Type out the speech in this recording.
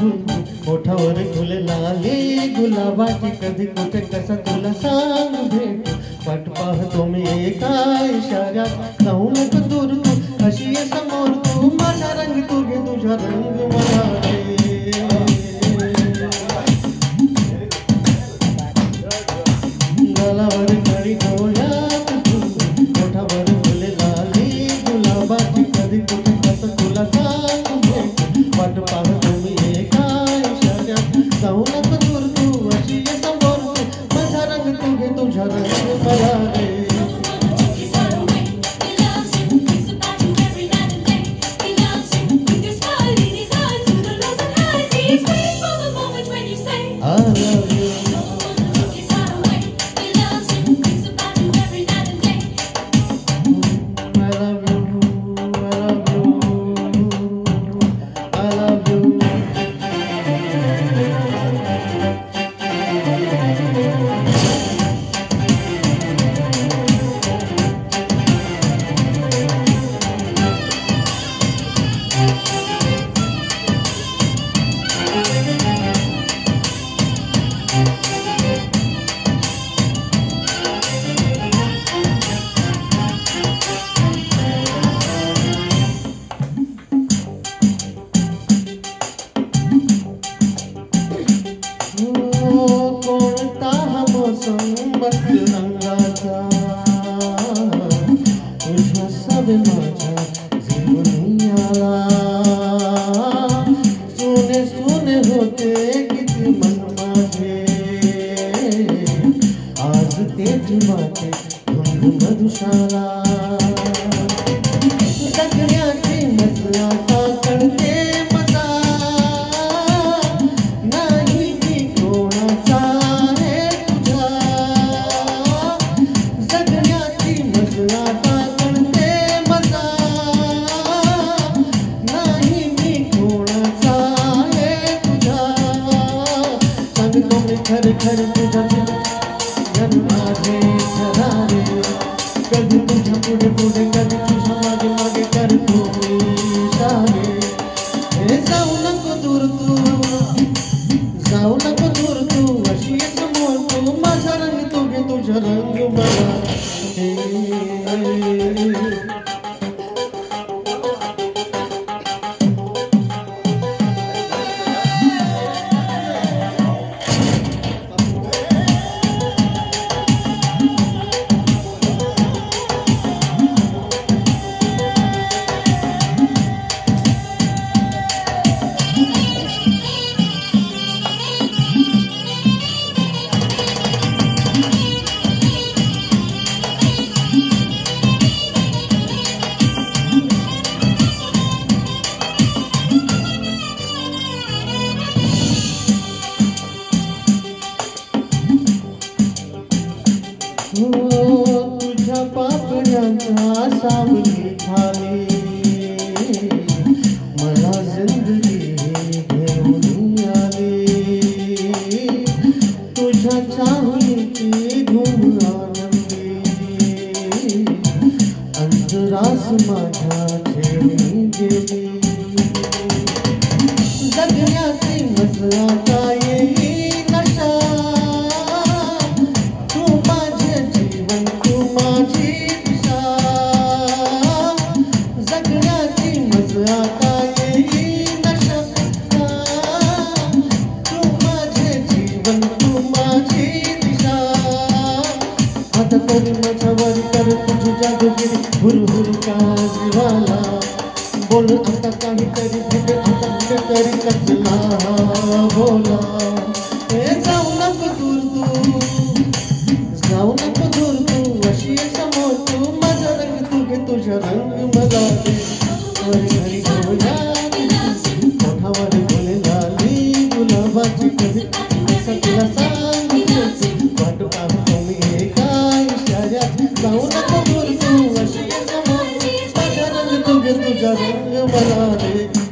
झुंझुन ओठावर फुले लाली गुलाबाची कधी कुठे कसा तुला सांग भेट वाट पाहतो मी एका इशाऱ्यात जाऊ नको दूर तू अशी ये समोर तू माझा रंग तू घे तुझा रंग मला गालावर काळी डोळ्यात झुंझुन ओठावर फुले लाली गुलाबाची कधी कुठे कसा तुला सांग भेट वाट पाहतो मी एका इशाऱ्यात जाऊ नको दूर तू अशी ये समोर तू माझा रंग तू घे तुझा रंग मला रे I love you. I love you. I love you. I love you. कोणता हा मौसम बदल रंगाचा तुझ्या सवे माझ्या जीवनी आला सुने सुने होते किती मन माझे आज ते जीवाचे धुंद मधुशाला जगण्याची मजा आता कळते खर खर तुझा जन माझे खरारे कधी तुझ्या पुढे पुढे कधी तुझ्या मागे मागे करतो मी इशारे हे जाऊ नको दूर तू जाऊ नको दूर तू अशी समोर तू माझा रंग तू घे तुझा रंग मला तुझ्या पापड्यांचा सावली खाली मला जिंदगी घेऊन आली तुझ्या चाहणीची धूम आनंदी अंतरास माझ्या छेडी गेली जगण्याची मजा आता येई नशा तरी माझ्यावर कर तुझी जादूगिरी हुरहुर का जीवाला बोल आता काहीतरी भेट आता कुठेतरी कसला बोला हे जाऊ नको दूर तू जाऊ नको दूर तू अशी समोर तू माझा रंग तू घे तुझा रंग मला दे हरी हरी डोळ्या ओठावर फुले लाली गुलाबाची कधी असं तुला सांगितलं वाट पाहतो मी एका जाऊ नको दूर तू अशी समोर माझा रंग तू घे तुझा रंग मला दे